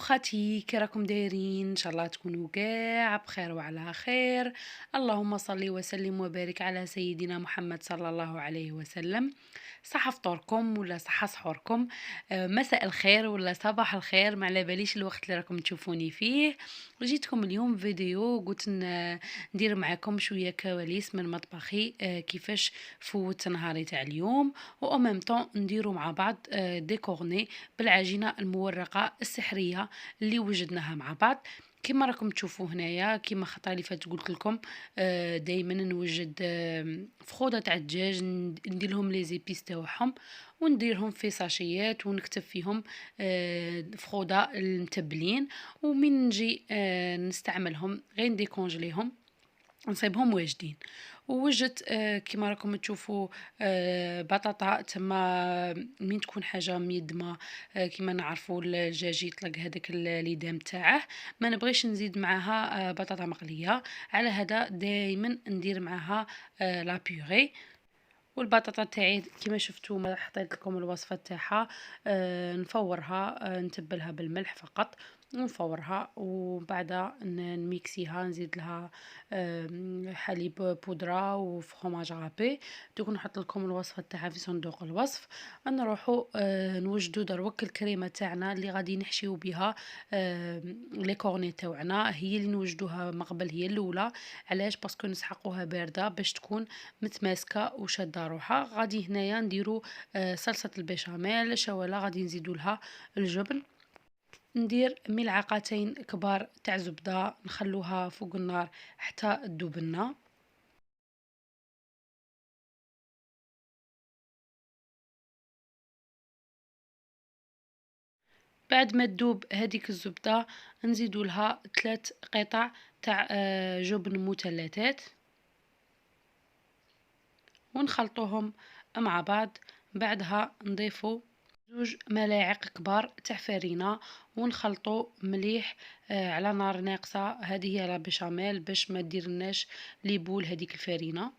خوخاتي كي راكم دايرين؟ ان شاء الله تكونوا كاع بخير وعلى خير. اللهم صل وسلم وبارك على سيدنا محمد صلى الله عليه وسلم. صحة فطوركم ولا صحة سحوركم، مساء الخير ولا صباح الخير، ما على باليش الوقت اللي راكم تشوفوني فيه. جيتكم اليوم فيديو قلت ندير معكم شويه كواليس من مطبخي، كيفاش فوت نهاري تاع اليوم، و ميم طون نديرو مع بعض ديكورني بالعجينه المورقه السحريه اللي وجدناها مع بعض. كما راكم تشوفوا هنايا، كما خطره اللي فات قلت لكم دائما نوجد فخوده تاع الدجاج، ندير لهم لي زيبيس تاعهم ونديرهم في ساشيات ونكتب فيهم فخوده المتبلين، ومن نجي نستعملهم غير نديكونجليهم نصيبهم واجدين. ووجدت كما راكم تشوفوا بطاطا تما، من تكون حاجه ميدمه كما نعرفوا الدجاج يطلق هذاك الليدام تاعه، ما نبغيش نزيد معاها بطاطا مقليه، على هذا دائما ندير معاها لا بيوري. والبطاطا تاعي كما شفتوا حطيت لكم الوصفه تاعها، نفورها، نتبلها بالملح فقط ونفورها، وبعد نميكسيها، نزيد لها حليب بودره وفرomاج رابي. دوك نحط لكم الوصفه تاعها في صندوق الوصف. نروحوا نوجدوا دروك الكريمه تاعنا اللي غادي نحشيو بها لي كورني تاعنا، هي اللي نوجدوها من قبل، هي الاولى. علاش؟ باسكو نسحقوها بارده باش تكون متماسكه وشاده روحها. غادي هنايا نديرو صلصه البيشاميل شواله، غادي نزيدو لها الجبن، ندير ملعقتين كبار تاع زبده، نخلوها فوق النار حتى تذوب لنا. بعد ما تذوب هذيك الزبده نزيدو لها 3 قطع تاع جبن مثلثات ونخلطوهم مع بعض. بعدها نضيفو 2 ملاعق كبار تاع فرينه ونخلطو مليح على نار ناقصه. هذه هي لا بيشاميل باش ما ديرناش لي بول هذيك الفرينه،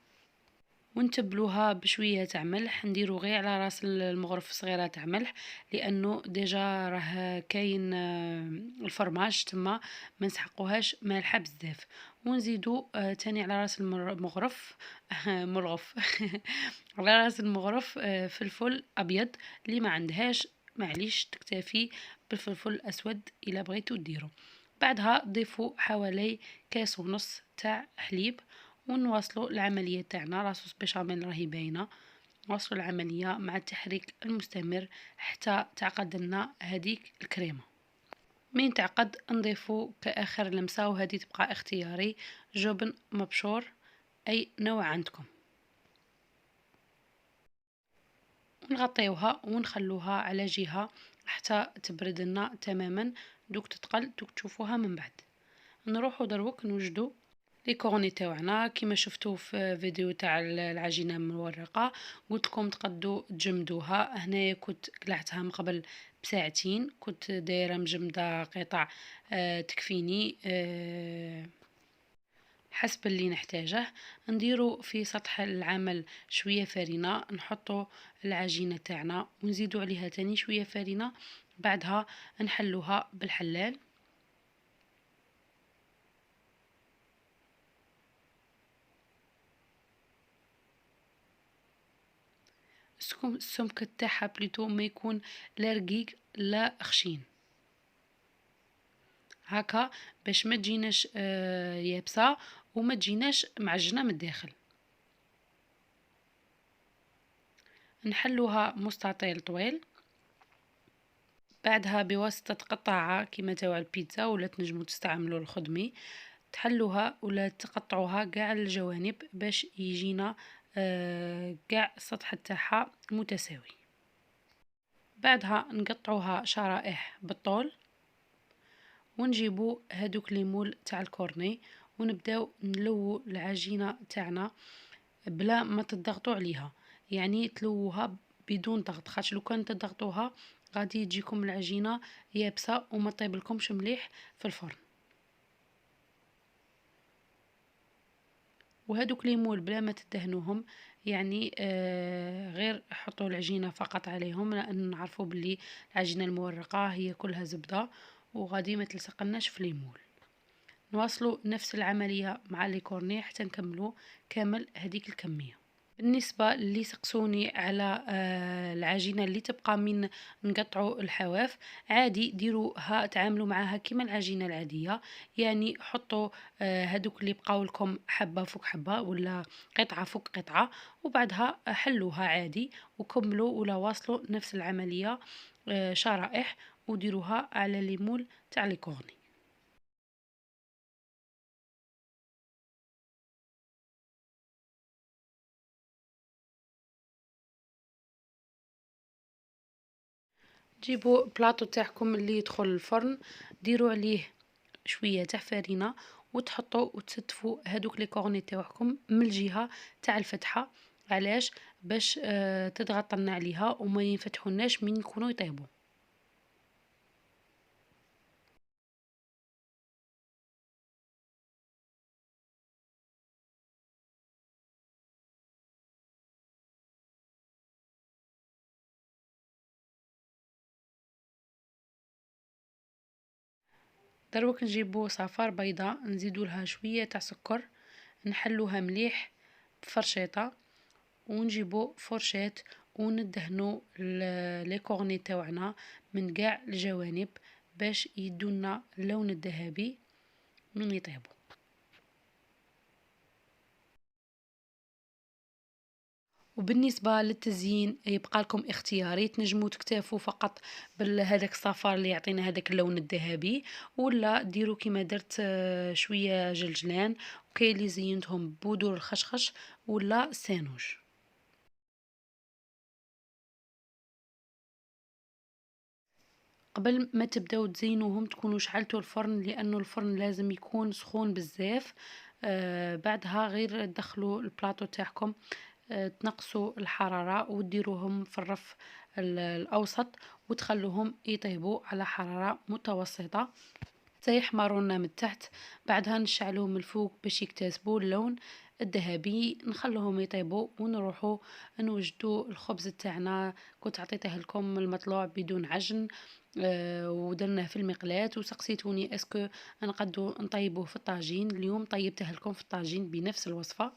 ونتبلوها بشويه تاع ملح، نديرو غير على راس المغرف صغيره تاع ملح، لانه ديجا راه كاين الفرماج تما، ما نسحقوهاش مالحه بزاف. ونزيدو تاني على راس المغرف مرغف على راس المغرف فلفل ابيض، اللي ما عندهاش معليش تكتفي بالفلفل الاسود الا بغيتو ديرو. بعدها ضيفوا حوالي كاس ونص تاع حليب، ونواصلوا العمليه تاعنا. لاصوص بيشاميل راهي باينه، نواصلوا العمليه مع التحريك المستمر حتى تعقد لنا هذيك الكريمه. من تعقد نضيفوا كاخر لمسه، وهذه تبقى اختياري، جبن مبشور اي نوع عندكم، ونغطيوها ونخلوها على جهه حتى تبرد لنا تماما. دوك تتقل، دوك تشوفوها من بعد. نروحوا دروك نوجدوا لي كورني تاعنا كما شفتوا في فيديو تاع العجينه المورقه. قلت لكم تقدوا تجمدوها، هنايا كنت قلعتها من قبل بساعتين، كنت دايره مجمده قطع تكفيني حسب اللي نحتاجه. نديرو في سطح العمل شويه فرينه، نحطو العجينه تاعنا ونزيدو عليها تاني شويه فرينه، بعدها نحلوها بالحلال. السمك تاعها بليتو ما يكون لا رقيق لا خشين، هكا باش ما تجيناش يابسه وما تجيناش معجنه من الداخل. نحلوها مستطيل طويل، بعدها بواسطه قطاعه كيما تاع البيتزا، ولا تنجموا تستعملوا الخدمي، تحلوها ولا تقطعوها كاع الجوانب باش يجينا كاع السطح تاعها متساوي. بعدها نقطعوها شرائح بالطول، ونجيبو هادوك لي مول تاع الكورني ونبداو نلوو العجينه تاعنا بلا ما تضغطوا عليها، يعني تلووها بدون ضغط، خاطش لو كان تضغطوها غادي تجيكم العجينه يابسه وما طيبلكمش مليح في الفرن. وهذوك لي مول بلا ما تدهنوهم، يعني غير حطوا العجينه فقط عليهم، لان نعرفوا باللي العجينه المورقه هي كلها زبده، وغادي ما تلصقلناش في ليمول. نواصلوا نفس العمليه مع لي كورني حتى نكملوا كامل هذيك الكميه. بالنسبة اللي سقسوني على العجينة اللي تبقى من نقطعوا الحواف، عادي ديروها تعاملوا معاها كيما العجينة العادية، يعني حطوا هادوك اللي بقاو لكم حبة فوق حبة ولا قطعة فوق قطعة، وبعدها حلوها عادي وكملوا ولا واصلوا نفس العملية شرائح، وديروها على ليمول تاع لي كورني. جيبوا بلاطو تاعكم اللي يدخل الفرن، ديروا عليه شويه تاع فرينه وتحطوا وتستفوا هادوك لي كورني تاعكم من الجهه تاع الفتحه. علاش؟ باش تضغطن عليها وما ينفتحوناش من يكونوا يطيبوا. دروك نجيبو صفار بيضاء نزيدو لها شويه تاع سكر، نحلوها مليح بفرشيطه، ونجيبو فرشات وندهنو لي كورني تاوعنا من قاع الجوانب باش يدونا اللون الذهبي من يطيبوا. وبالنسبة للتزيين يبقى لكم اختياري، تنجموا تكتفوا فقط بهذاك الصفار اللي يعطينا هذاك اللون الذهبي، ولا ديروا كيما درت شوية جلجلان، وكاين اللي زينتهم بودور الخشخش ولا سانوج. قبل ما تبداو تزينوهم تكونوا شعلتوا الفرن، لانه الفرن لازم يكون سخون بزاف. بعدها غير تدخلوا البلاطو تاعكم، تنقصوا الحرارة وديروهم في الرف الأوسط وتخلوهم يطيبوا على حرارة متوسطة حتى يحمروا من التحت. بعدها نشعلوهم من الفوق باش يكتسبوا اللون الذهبي، نخلوهم يطيبوا ونروحوا نوجدوا الخبز تاعنا. كنت عطيته لكم المطلوع بدون عجن، ودرناه في المقلاة، وسقسيتوني اسكو نقدو نطيبوه في الطاجين. اليوم طيبته لكم في الطاجين بنفس الوصفة،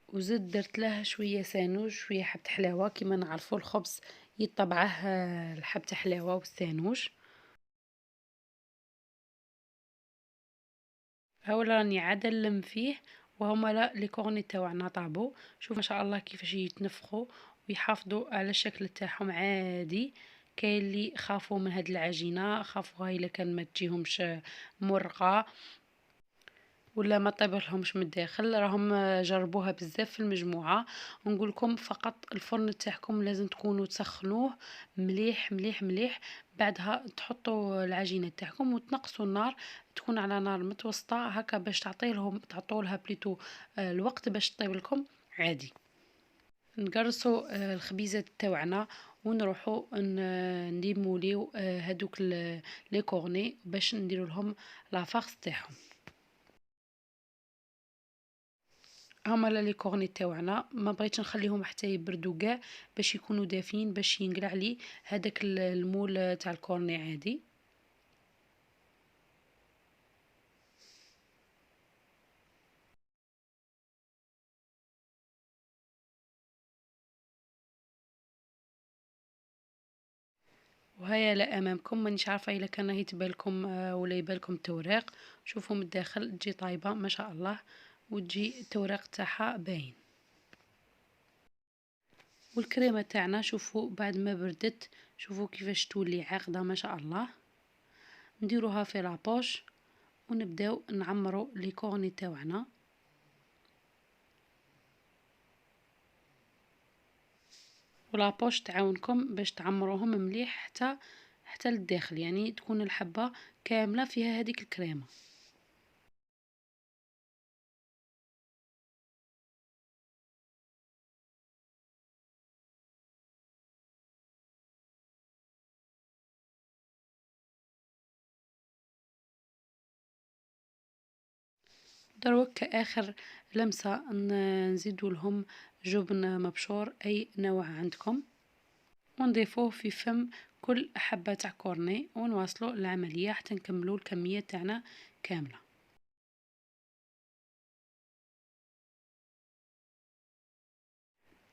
وزدت درت له شوية سانوج شوية حبة حلاوة. كيما نعرفوا الخبز يطبعه الحبة حلاوة والسانوج. هاولا راني عاد نلم فيه، وهما لا لي كورني تاوعنا طابو. شوف ما شاء الله كيفاش يتنفخوا ويحافظوا على الشكل تاعهم عادي. كاين اللي خافوا من هاد العجينه، خافوها الا كان ما تجيهمش مرقه ولا ما طيبلهمش من الداخل. راهم جربوها بزاف في المجموعه. ونقول لكم فقط الفرن تاعكم لازم تكونوا تسخنوه مليح مليح مليح. بعدها تحطوا العجينه تاعكم وتنقصوا النار، تكون على نار متوسطه هكا باش تعطوا لها بليتو الوقت باش تطيب لكم عادي. نقرصوا الخبيزات تاوعنا ونروحوا نديموليو هادوك لي كورني باش نديروا لهم لافارس تاعهم. هما لي كورني تاوعنا ما بغيتش نخليهم حتى يبردوا كاع باش يكونوا دافين، باش ينقلع لي هذاك المول تاع الكورني عادي. وهيا لا امامكم، مانيش عارفه الا كان هي تبالكم ولا يبالكم التوراق. شوفوا من الداخل تجي طايبه ما شاء الله، وتجي التوراق تاعها باين. والكريمه تاعنا شوفوا بعد ما بردت، شوفوا كيفاش تولي عاقده ما شاء الله. نديروها في لابوش ونبداو نعمروا لي كورني تاوعنا. ولابوش تعاونكم باش تعمروهم مليح حتى للداخل، يعني تكون الحبة كاملة فيها هذيك الكريمة. دروك آخر لمسة نزيدو لهم جبن مبشور أي نوع عندكم، ونضيفوه في فم كل حبة تاع كورني ونواصلوا العملية حتى نكملوا الكمية تاعنا كاملة.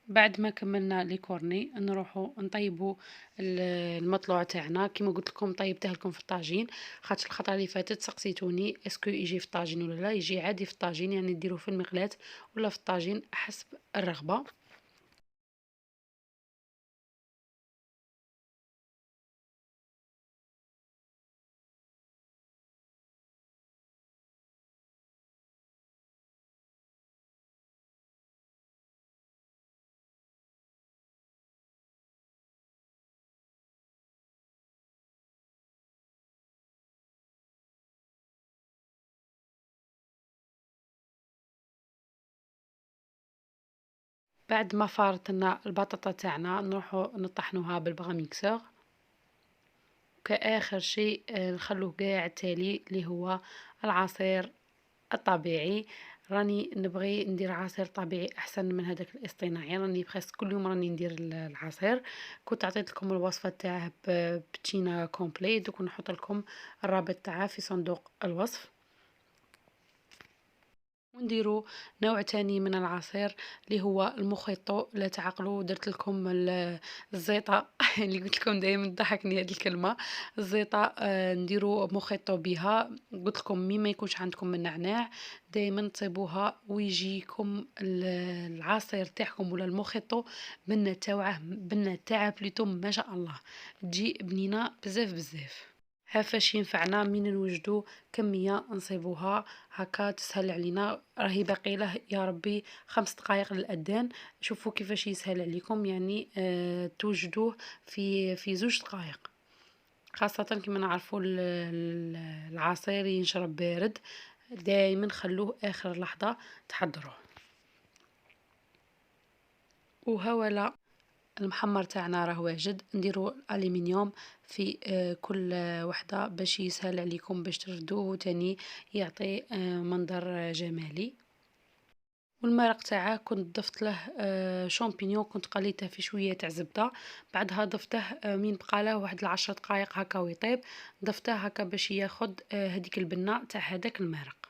بعد ما كملنا لي كورني نروحوا نطيبوا المطلوع تاعنا كيما قلت لكم طيبته لكم في الطاجين، خاطر الخطره اللي فاتت سقسيتوني اسكو يجي في الطاجين ولا لا. يجي عادي في الطاجين، يعني ديروه في المقلاة ولا في الطاجين حسب الرغبه. بعد ما فارتنا البطاطا تاعنا نروحوا نطحنوها بالبغاميكسور. كآخر شيء نخلوه قاع التالي اللي هو العصير الطبيعي. راني نبغي ندير عصير طبيعي احسن من هذاك الاصطناعي، راني بخاص كل يوم راني ندير العصير. كنت عطيت لكم الوصفه تاعه بتشينا كومبلي، دوك نحط لكم الرابط تاعها في صندوق الوصف. ونديروا نوع تاني من العصير اللي هو المخيطو. لا تعقلوا درت لكم الزيطه اللي قلت لكم دائما تضحكني هذه الكلمه الزيطه. نديروا مخيطو بها. قلت لكم مي ما يكونش عندكم النعناع دائما تصيبوها ويجيكم العصير تاعكم ولا المخيطو بنه تاعه بليتو ما شاء الله تجي بنينه بزاف بزاف. فاش ينفعنا من نوجدوا كمية نصيبوها هكا تسهل علينا. راهي باقي له يا ربي 5 دقائق للأذان. شوفوا كيفاش يسهل عليكم، يعني توجدوه في 2 دقائق. خاصة كما نعرفوا العصير ينشرب بارد، دائما خلوه آخر لحظة تحضروه. وهولا المحمر تاعنا راه واجد. نديرو الالومنيوم في كل وحده باش يسهل عليكم باش تردوه تاني يعطي منظر جمالي. والمرق تاعه كنت ضفت له شامبينيون، كنت قليته في شويه تاع زبده. بعدها ضفته من بقى له واحد 10 دقائق هكا ويطيب، ضفته هكا باش ياخد هذيك البنه تاع هذاك المرق.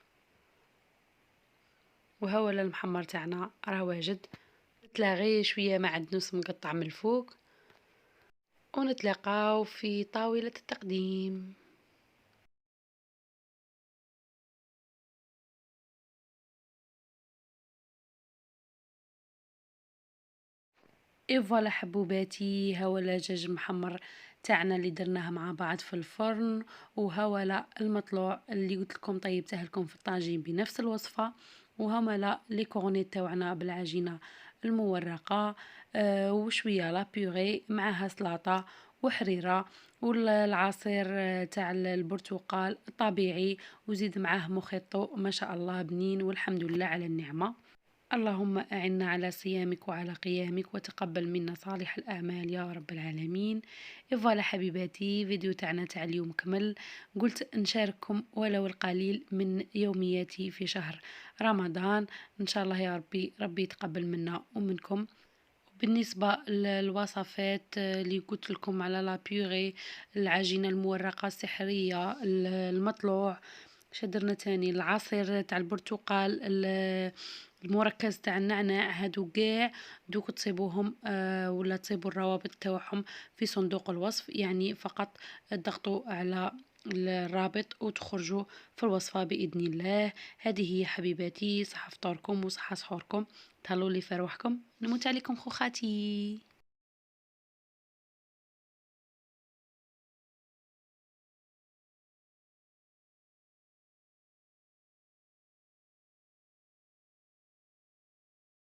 وهولا المحمر تاعنا راه واجد. تلاغي شويه معدنوس مقطع من الفوق، ونتلاقاو في طاولة التقديم. فوالا حبوباتي، هاولا دجاج محمر تاعنا اللي درناه مع بعض في الفرن، وهاولا المطلوع اللي قلت لكم طيبته لكم في الطاجين بنفس الوصفة، وهاولا لي كورنيت تاعنا بالعجينة المورقة. وشوية لا بيغي معها سلطة وحريرة والعصير تاع البرتقال الطبيعي، وزيد معاه مخيطو ما شاء الله بنين، والحمد لله على النعمة. اللهم أعنا على صيامك وعلى قيامك وتقبل منا صالح الأعمال يا رب العالمين. فوالا حبيباتي، فيديو تاعنا تاع اليوم كمل. قلت نشارككم ولو القليل من يومياتي في شهر رمضان. إن شاء الله يا ربي يتقبل منا ومنكم. بالنسبة للوصفات اللي قلت لكم على لا بيغي، العجينة المورقة السحرية، المطلوع، شدرنا تاني العصير تاع البرتقال، المركز تاع النعناع، هادو قاع دوك تصيبوهم ولا تصيبوا الروابط تاعهم في صندوق الوصف. يعني فقط تضغطوا على الرابط وتخرجوا في الوصفة بإذن الله. هذه هي حبيباتي، صحة فطوركم وصحة سحوركم، تهلوا لي في روحكم، نموت عليكم خوخاتي.